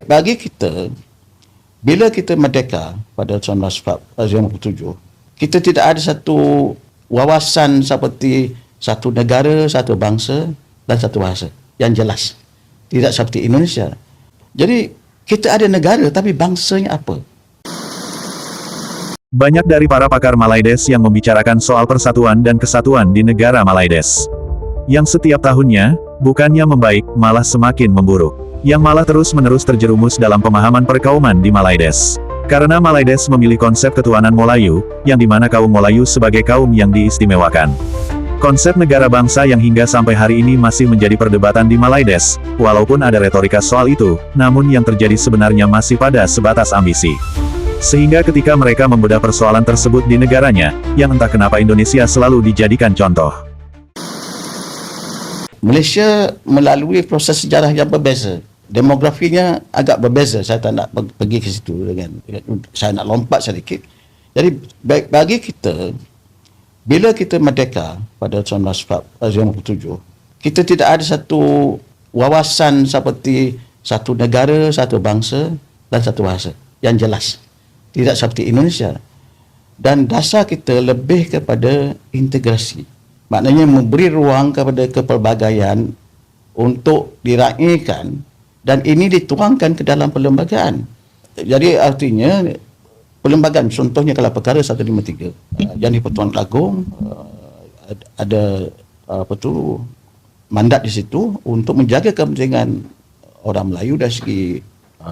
Bagi kita, bila kita merdeka pada 1957, kita tidak ada satu wawasan seperti satu negara, satu bangsa dan satu bahasa yang jelas. Tidak seperti Indonesia. Jadi kita ada negara tapi bangsanya apa? Banyak dari para pakar Malaides yang membicarakan soal persatuan dan kesatuan di negara Malaides. Yang setiap tahunnya, bukannya membaik, malah semakin memburuk. Yang malah terus-menerus terjerumus dalam pemahaman perkauman di Malaides. Karena Malaides memilih konsep ketuhanan Melayu, yang dimana kaum Melayu sebagai kaum yang diistimewakan. Konsep negara bangsa yang hingga sampai hari ini masih menjadi perdebatan di Malaides, walaupun ada retorika soal itu, namun yang terjadi sebenarnya masih pada sebatas ambisi. Sehingga ketika mereka membedah persoalan tersebut di negaranya, yang entah kenapa Indonesia selalu dijadikan contoh. Malaysia melalui proses sejarah yang berbeza. Demografinya agak berbeza. Saya tak nak pergi ke situ dengan saya nak lompat sedikit. Jadi bagi kita, bila kita merdeka pada 1957, kita tidak ada satu wawasan seperti satu negara, satu bangsa dan satu bahasa yang jelas. Tidak seperti Indonesia. Dan dasar kita lebih kepada integrasi. Maknanya memberi ruang kepada kepelbagaian untuk diraihkan dan ini dituangkan ke dalam perlembagaan. Jadi artinya perlembagaan, contohnya kalau perkara 153 yang di-Pertuan Agong ada mandat di situ untuk menjaga kepentingan orang Melayu dari segi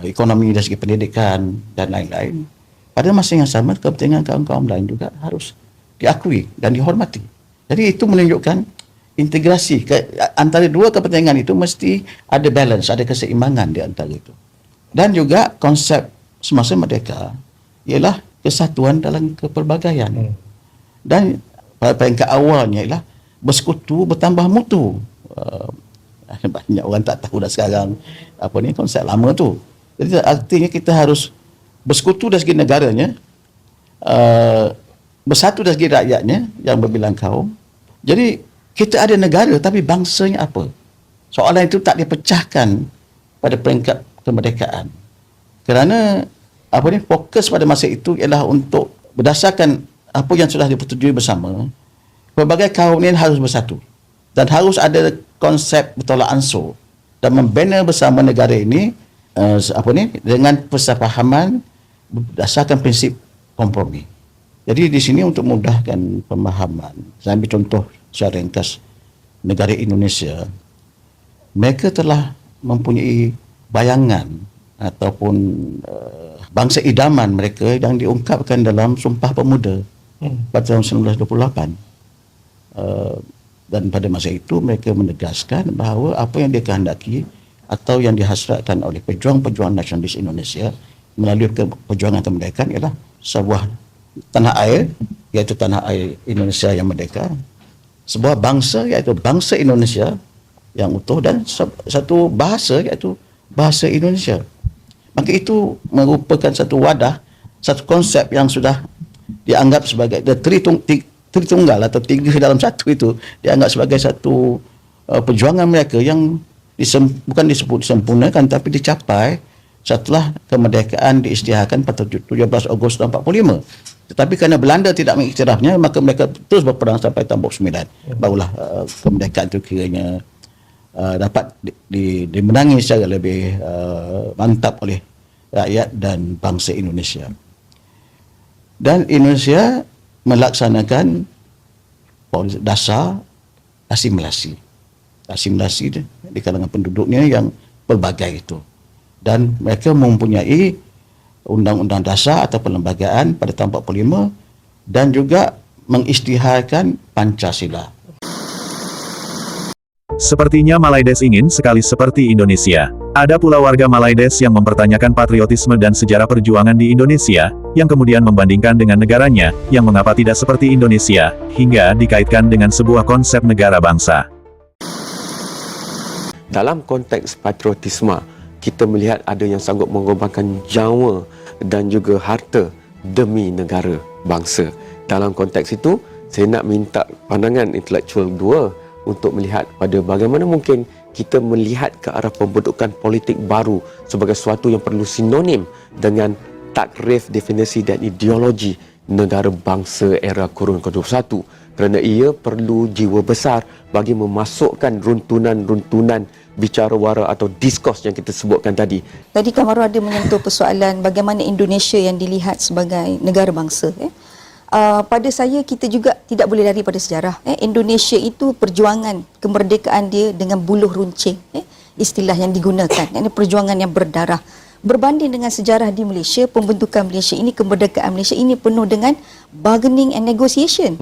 ekonomi, dari segi pendidikan dan lain-lain. Pada masa yang sama kepentingan kaum-kaum lain juga harus diakui dan dihormati. Jadi itu menunjukkan integrasi antara dua kepentingan itu mesti ada balance, ada keseimbangan di antara itu. Dan juga konsep semasa merdeka ialah kesatuan dalam kepelbagaian. Dan pada peringkat awalnya ialah bersekutu bertambah mutu. Banyak orang tak tahu dah sekarang apa ni konsep lama tu. Jadi artinya kita harus bersekutu dari segi negaranya, bersatu dari segi rakyatnya yang berbilang kaum. Jadi kita ada negara tapi bangsanya apa? Soalan itu tak dipecahkan pada peringkat kemerdekaan. Kerana fokus pada masa itu ialah untuk berdasarkan apa yang sudah dipersetujui bersama, pelbagai kaum ini harus bersatu dan harus ada konsep bertolak ansur dan membina bersama negara ini dengan persefahaman berdasarkan prinsip kompromi. Jadi di sini untuk memudahkan pemahaman, saya ambil contoh secara ringkas negara Indonesia, mereka telah mempunyai bayangan ataupun bangsa idaman mereka yang diungkapkan dalam Sumpah Pemuda pada tahun 1928. Dan pada masa itu mereka menegaskan bahawa apa yang dikehendaki atau yang dihasratkan oleh pejuang-pejuang nasionalis Indonesia melalui perjuangan kemerdekaan ialah sebuah tanah air, iaitu tanah air Indonesia yang merdeka, sebuah bangsa iaitu bangsa Indonesia yang utuh dan satu bahasa iaitu bahasa Indonesia. Maka itu merupakan satu wadah, satu konsep yang sudah dianggap sebagai tritunggal atau tiga dalam satu itu dianggap sebagai satu perjuangan mereka yang bukan disebut disempurnakan tapi dicapai setelah kemerdekaan diisytiharkan pada 17 Ogos 1945. Tetapi kerana Belanda tidak mengiktirafnya, maka mereka terus berperang sampai tahun 1949. Barulah kemerdekaan itu kiranya dapat dimenangi secara lebih mantap oleh rakyat dan bangsa Indonesia. Dan Indonesia melaksanakan dasar asimilasi. Asimilasi di kalangan penduduknya yang pelbagai itu. Dan mereka mempunyai Undang-Undang Dasar atau perlembagaan pada tahun 45 dan juga mengisytiharkan Pancasila. Sepertinya Malaides ingin sekali seperti Indonesia. Ada pula warga Malaides yang mempertanyakan patriotisme dan sejarah perjuangan di Indonesia, yang kemudian membandingkan dengan negaranya, yang mengapa tidak seperti Indonesia, hingga dikaitkan dengan sebuah konsep negara bangsa. Dalam konteks patriotisme, kita melihat ada yang sanggup mengorbankan nyawa dan juga harta demi negara bangsa. Dalam konteks itu, saya nak minta pandangan intelektual dua untuk melihat pada bagaimana mungkin kita melihat ke arah pembentukan politik baru sebagai sesuatu yang perlu sinonim dengan takrif definisi dan ideologi negara bangsa era Kurun ke-21, kerana ia perlu jiwa besar bagi memasukkan runtunan-runtunan bicara wara atau diskurs yang kita sebutkan tadi. Tadi Kamaru ada menyentuh persoalan bagaimana Indonesia yang dilihat sebagai negara bangsa. Pada saya, kita juga tidak boleh lari pada sejarah. Indonesia itu perjuangan kemerdekaan dia dengan buluh runcing, istilah yang digunakan. Ini perjuangan yang berdarah. Berbanding dengan sejarah di Malaysia, pembentukan Malaysia ini, kemerdekaan Malaysia ini penuh dengan bargaining and negotiation.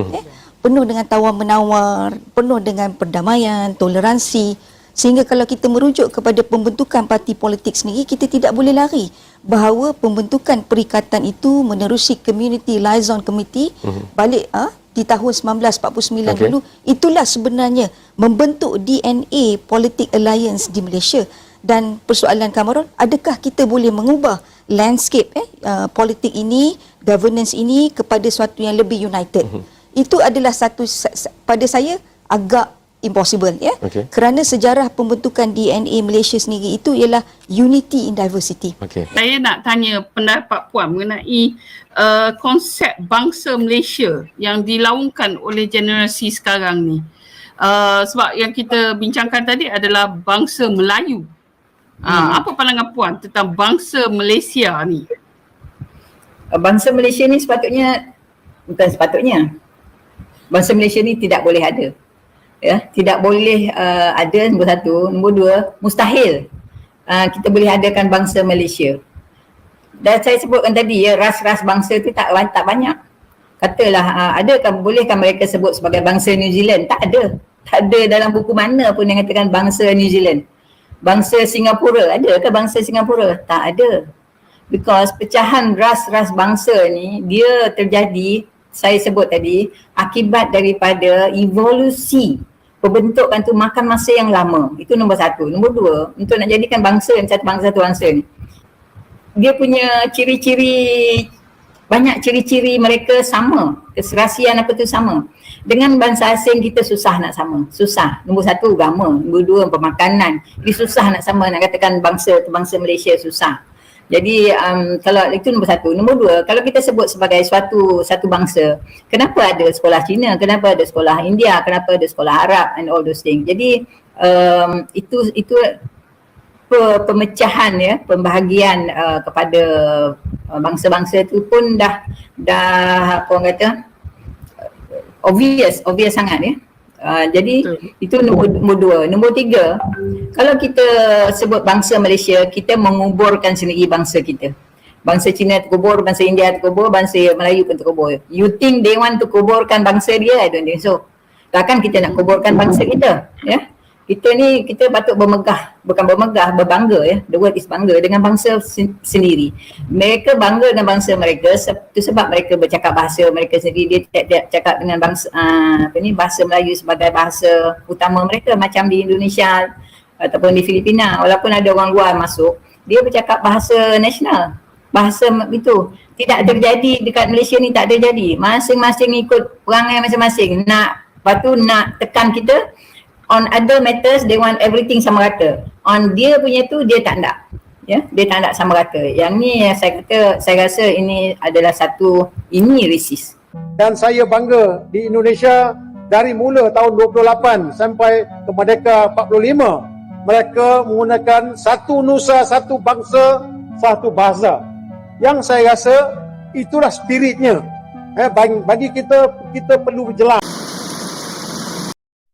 Penuh dengan tawar-menawar, penuh dengan perdamaian, toleransi. Sehingga kalau kita merujuk kepada pembentukan parti politik sendiri, kita tidak boleh lari bahawa pembentukan perikatan itu menerusi Community Liaison Committee balik di tahun 1949 dulu. Itulah sebenarnya membentuk DNA Politik Alliance di Malaysia. Dan persoalan Kamarul, adakah kita boleh mengubah landscape politik ini, governance ini kepada sesuatu yang lebih united? Itu adalah satu, pada saya, agak impossible, kerana sejarah pembentukan DNA Malaysia sendiri itu ialah unity in diversity. Saya nak tanya pendapat Puan mengenai konsep bangsa Malaysia yang dilaungkan oleh generasi sekarang ni. Sebab yang kita bincangkan tadi adalah bangsa Melayu. Apa pandangan Puan tentang bangsa Malaysia ni? Bangsa Malaysia ni sepatutnya, bukan sepatutnya, bangsa Malaysia ni tidak boleh ada. Tidak boleh ada, nombor satu. Nombor dua, mustahil kita boleh adakan bangsa Malaysia. Dan saya sebutkan tadi, ras-ras bangsa tu tak banyak. Katalah, bolehkah mereka sebut sebagai bangsa New Zealand? Tak ada. Tak ada dalam buku mana pun yang katakan bangsa New Zealand. Bangsa Singapura, adakah bangsa Singapura? Tak ada. Because pecahan ras-ras bangsa ni, dia terjadi, saya sebut tadi, akibat daripada evolusi pembentukan tu makan masa yang lama. Itu nombor satu. Nombor dua, untuk nak jadikan bangsa yang satu bangsa ni, dia punya ciri-ciri, banyak ciri-ciri mereka sama. Keserasian apa tu sama. Dengan bangsa asing kita susah nak sama. Susah. Nombor satu, agama. Nombor dua, pemakanan. Jadi susah nak sama, nak katakan bangsa tu bangsa Malaysia susah. Jadi kalau itu nombor satu. Nombor dua, kalau kita sebut sebagai satu bangsa, kenapa ada sekolah Cina, kenapa ada sekolah India, kenapa ada sekolah Arab and all those things. Jadi itu pemecahan pembahagian kepada bangsa-bangsa itu pun dah apa orang kata obvious sangat jadi itu nombor dua. Nombor tiga, kalau kita sebut bangsa Malaysia, kita menguburkan sendiri bangsa kita. Bangsa Cina terkubur, bangsa India terkubur, bangsa Melayu pun terkubur. You think they want to kuburkan bangsa dia? I don't think so. Takkan kita nak kuburkan bangsa kita, kita patut bermegah, bukan bermegah, berbangga The word is bangga dengan bangsa sendiri. Mereka bangga dengan bangsa mereka, itu sebab mereka bercakap bahasa mereka sendiri. Dia tidak cakap dengan bangsa bahasa Melayu sebagai bahasa utama mereka macam di Indonesia ataupun di Filipina. Walaupun ada orang luar masuk, dia bercakap bahasa nasional. Bahasa itu tidak terjadi dekat Malaysia ni, tak ada jadi. Masing-masing ikut perangai masing-masing. Lepas tu nak tekan kita. On other matters, they want everything sama rata. On dia punya tu, dia tak nak. Dia tak nak sama rata. Yang ni saya rasa ini adalah ini resist. Dan saya bangga di Indonesia dari mula tahun 28 sampai ke Merdeka 45, mereka menggunakan satu nusa, satu bangsa, satu bahasa. Yang saya rasa itulah spiritnya. Bagi kita perlu berjelas.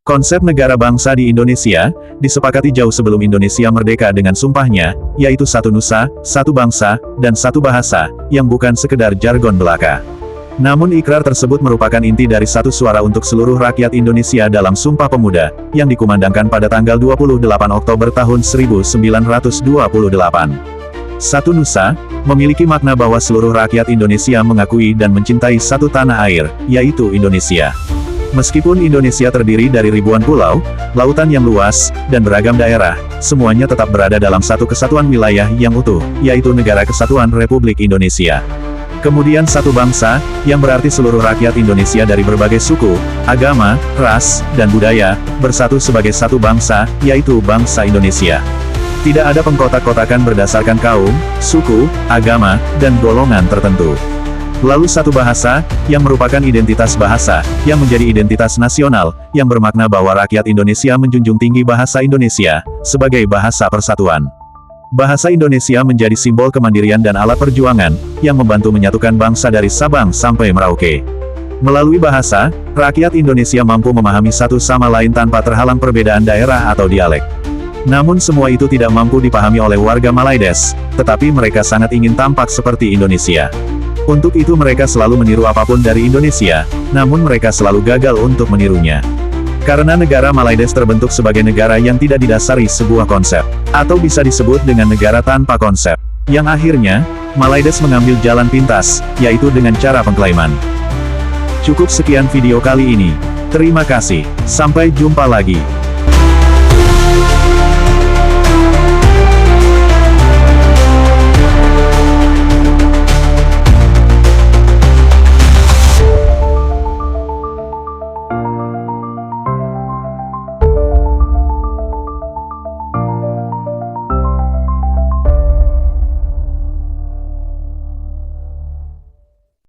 Konsep negara bangsa di Indonesia disepakati jauh sebelum Indonesia merdeka dengan sumpahnya, yaitu satu nusa, satu bangsa, dan satu bahasa, yang bukan sekedar jargon belaka. Namun ikrar tersebut merupakan inti dari satu suara untuk seluruh rakyat Indonesia dalam Sumpah Pemuda, yang dikumandangkan pada tanggal 28 Oktober tahun 1928. Satu nusa memiliki makna bahwa seluruh rakyat Indonesia mengakui dan mencintai satu tanah air, yaitu Indonesia. Meskipun Indonesia terdiri dari ribuan pulau, lautan yang luas, dan beragam daerah, semuanya tetap berada dalam satu kesatuan wilayah yang utuh, yaitu Negara Kesatuan Republik Indonesia. Kemudian satu bangsa, yang berarti seluruh rakyat Indonesia dari berbagai suku, agama, ras, dan budaya, bersatu sebagai satu bangsa, yaitu bangsa Indonesia. Tidak ada pengkotak-kotakan berdasarkan kaum, suku, agama, dan golongan tertentu. Lalu satu bahasa, yang merupakan identitas bahasa, yang menjadi identitas nasional, yang bermakna bahwa rakyat Indonesia menjunjung tinggi bahasa Indonesia, sebagai bahasa persatuan. Bahasa Indonesia menjadi simbol kemandirian dan alat perjuangan, yang membantu menyatukan bangsa dari Sabang sampai Merauke. Melalui bahasa, rakyat Indonesia mampu memahami satu sama lain tanpa terhalang perbedaan daerah atau dialek. Namun semua itu tidak mampu dipahami oleh warga Malaides, tetapi mereka sangat ingin tampak seperti Indonesia. Untuk itu mereka selalu meniru apapun dari Indonesia, namun mereka selalu gagal untuk menirunya. Karena negara Malaides terbentuk sebagai negara yang tidak didasari sebuah konsep, atau bisa disebut dengan negara tanpa konsep, yang akhirnya, Malaides mengambil jalan pintas, yaitu dengan cara pengklaiman. Cukup sekian video kali ini. Terima kasih, sampai jumpa lagi.